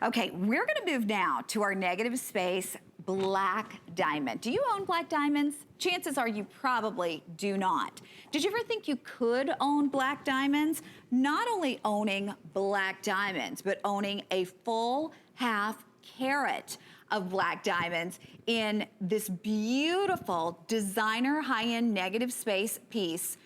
Okay, we're gonna move now to our negative space black diamond. Do you own black diamonds? Chances are you probably do not. Did you ever think you could own black diamonds? Not only owning black diamonds, but owning a full half carat of black diamonds in this beautiful designer high-end negative space piece.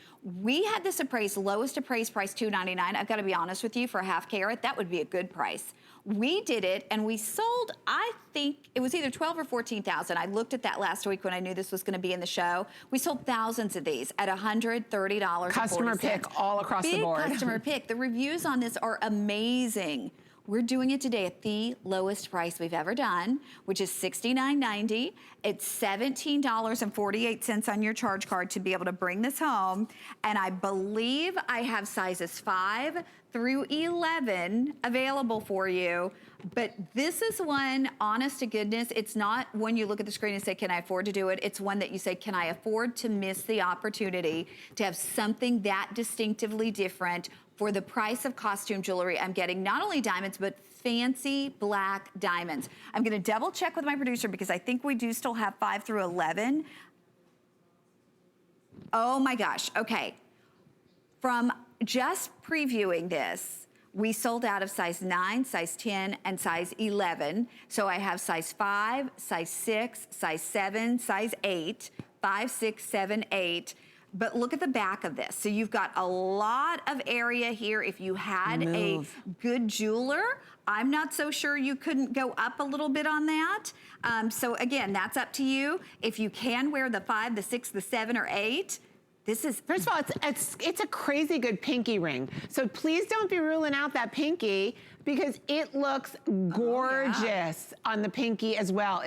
We had this appraised, lowest appraised price, $299. I've got to be honest with you, for a half carat, that would be a good price. We did it and we sold, I think it was either 12 or 14,000. I looked at that last week when I knew this was going to be in the show. We sold thousands of these at $130. Customer pick all across the board. Big customer pick. The reviews on this are amazing. We're doing it today at the lowest price we've ever done, which is $69.90. It's $17.48 on your charge card to be able to bring this home. And I believe I have sizes 5 through 11 available for you. But this is one, honest to goodness, it's not when you look at the screen and say, can I afford to do it? It's one that you say, can I afford to miss the opportunity to have something that distinctively different for the price of costume jewelry? I'm getting not only diamonds, but fancy black diamonds. I'm gonna double check with my producer because I think we do still have 5 through 11. Oh my gosh, okay. From just previewing this, we sold out of size 9, size 10, and size 11. So I have size 5, size 6, size 7, size 8, 5, 6, 7, 8. But look at the back of this. So you've got a lot of area here. If you had a good jeweler, I'm not so sure you couldn't go up a little bit on that. So again, that's up to you. If you can wear the 5, the 6, the 7, or 8, this is... First of all, it's a crazy good pinky ring. So please don't be ruling out that pinky because it looks gorgeous on the pinky as well.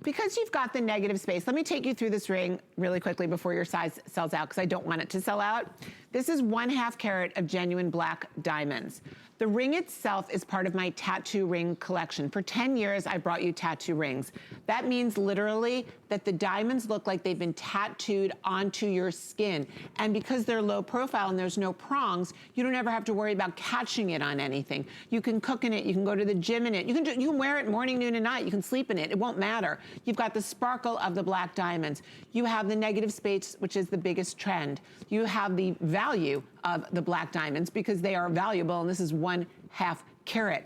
Because you've got the negative space. Let me take you through this ring really quickly before your size sells out because I don't want it to sell out. This is 1/2 carat of genuine black diamonds. The ring itself is part of my tattoo ring collection. For 10 years, I brought you tattoo rings. That means literally that the diamonds look like they've been tattooed onto your skin. And because they're low profile and there's no prongs, you don't ever have to worry about catching it on anything. You can cook in it, you can go to the gym in it, you can wear it morning, noon, and night, you can sleep in it, it won't matter. You've got the sparkle of the black diamonds. You have the negative space, which is the biggest trend. You have the value of the black diamonds because they are valuable, and this is 1/2 carat.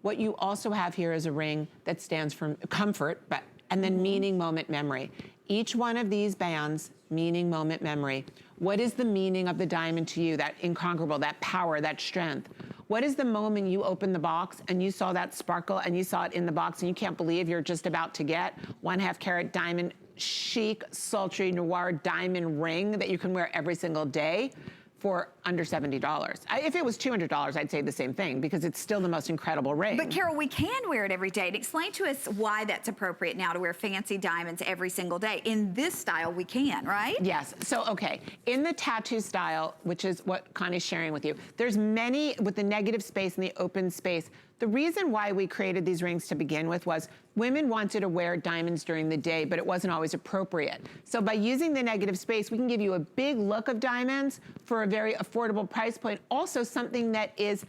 What you also have here is a ring that stands for comfort, and then meaning, moment, memory. Each one of these bands, meaning, moment, memory. What is the meaning of the diamond to you, that incongruable, that power, that strength? What is the moment you opened the box and you saw that sparkle and you saw it in the box and you can't believe you're just about to get 1/2 carat diamond, chic, sultry, noir diamond ring that you can wear every single day for under $70. If it was $200, I'd say the same thing because it's still the most incredible ring. But Carol, we can wear it every day. And explain to us why that's appropriate now to wear fancy diamonds every single day. In this style, we can, right? Yes, so okay, in the tattoo style, which is what Connie's sharing with you, there's many with the negative space and the open space. The reason why we created these rings to begin with was women wanted to wear diamonds during the day, but it wasn't always appropriate. So by using the negative space, we can give you a big look of diamonds for a very affordable price point. Also something that is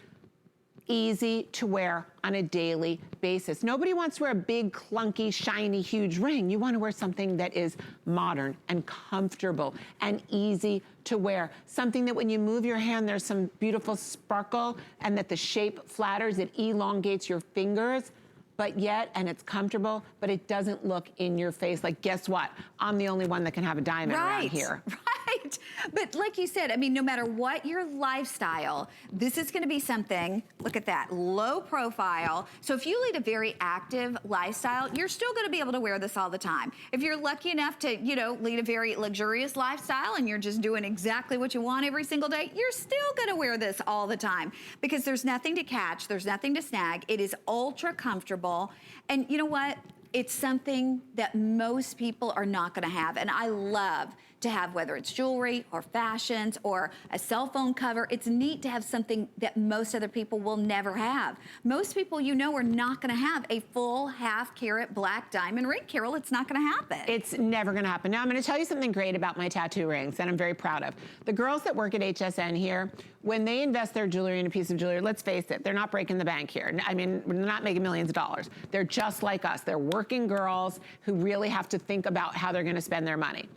easy to wear on a daily basis. Nobody wants to wear a big, clunky, shiny, huge ring. You want to wear something that is modern and comfortable and easy to wear. Something that when you move your hand, there's some beautiful sparkle and that the shape flatters, it elongates your fingers, but yet, and it's comfortable, but it doesn't look in your face. Like, guess what? I'm the only one that can have a diamond around here. Right. But like you said, I mean, no matter what your lifestyle, this is gonna be something, look at that, low profile. So if you lead a very active lifestyle, you're still gonna be able to wear this all the time. If you're lucky enough to, you know, lead a very luxurious lifestyle and you're just doing exactly what you want every single day, you're still gonna wear this all the time because there's nothing to catch, there's nothing to snag. It is ultra comfortable. And you know what? It's something that most people are not gonna have. And I love to have, whether it's jewelry or fashions or a cell phone cover. It's neat to have something that most other people will never have. Most people, you know, are not gonna have a full half-carat black diamond ring, Carol. It's not gonna happen. It's never gonna happen. Now I'm gonna tell you something great about my tattoo rings that I'm very proud of. The girls that work at HSN here, when they invest their jewelry in a piece of jewelry, let's face it, they're not breaking the bank here. I mean, we're not making millions of dollars. They're just like us. They're working girls who really have to think about how they're gonna spend their money.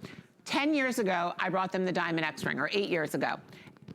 10 years ago, I brought them the Diamond X ring, or 8 years ago.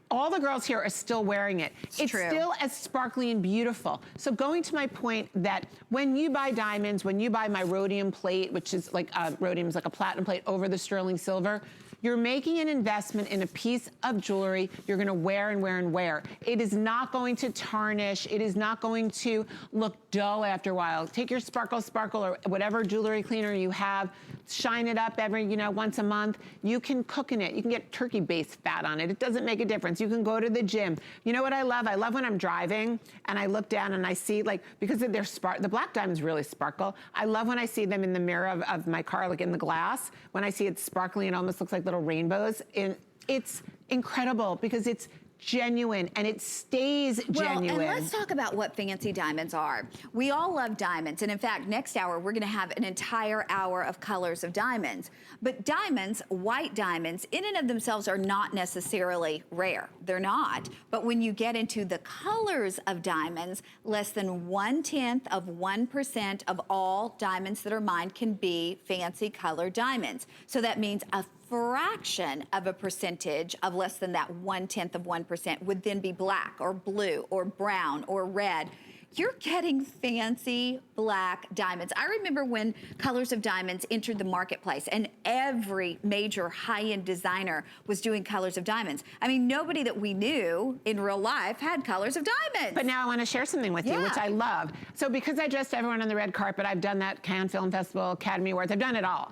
All the girls here are still wearing it. It's true. still as sparkly and beautiful. So going to my point that when you buy diamonds, when you buy my rhodium plate, which is like, rhodium is like a platinum plate over the sterling silver, you're making an investment in a piece of jewelry you're gonna wear and wear and wear. It is not going to tarnish. It is not going to look dull after a while. Take your Sparkle Sparkle or whatever jewelry cleaner you have, shine it up every, once a month. You can cook in it. You can get turkey-based fat on it. It doesn't make a difference. You can go to the gym. You know what I love? I love when I'm driving and I look down and I see, like, because of their the black diamonds really sparkle. I love when I see them in the mirror of my car, like in the glass. When I see it sparkling, it almost looks like little rainbows. And it's incredible because it's genuine and it stays genuine. Well, and let's talk about what fancy diamonds are. We all love diamonds, and in fact, next hour we're gonna have an entire hour of colors of diamonds. But diamonds, white diamonds, in and of themselves are not necessarily rare. They're not. But when you get into the colors of diamonds, less than 0.1% of all diamonds that are mined can be fancy colored diamonds. So that means a fraction of a percentage of less than that 0.1% would then be black or blue or brown or red. You're getting fancy black diamonds. I remember when colors of diamonds entered the marketplace and every major high-end designer was doing colors of diamonds. I mean, nobody that we knew in real life had colors of diamonds. But now I want to share something with you, which I love. So because I dressed everyone on the red carpet, I've done that Cannes Film Festival, Academy Awards, I've done it all.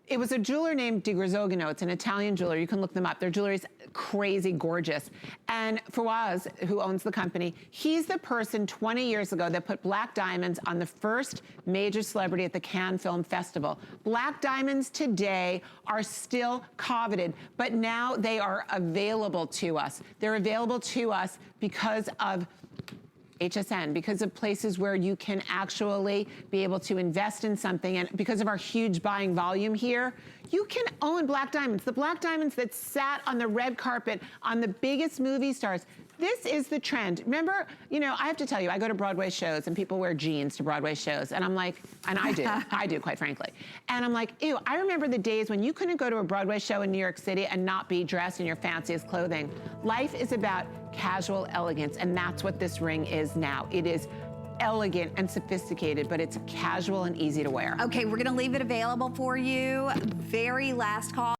It was a jeweler named Di Grisogono. It's an Italian jeweler. You can look them up. Their jewelry's crazy gorgeous. And Fawaz, who owns the company, he's the person 20 years ago that put black diamonds on the first major celebrity at the Cannes Film Festival. Black diamonds today are still coveted, but now they are available to us. They're available to us because of HSN, because of places where you can actually be able to invest in something, and because of our huge buying volume here, you can own black diamonds. The black diamonds that sat on the red carpet on the biggest movie stars. This is the trend. Remember, I have to tell you, I go to Broadway shows and people wear jeans to Broadway shows, and I'm like, and I do, quite frankly. And I'm like, ew, I remember the days when you couldn't go to a Broadway show in New York City and not be dressed in your fanciest clothing. Life is about casual elegance, and that's what this ring is now. It is elegant and sophisticated, but it's casual and easy to wear. Okay, we're gonna leave it available for you. Very last call.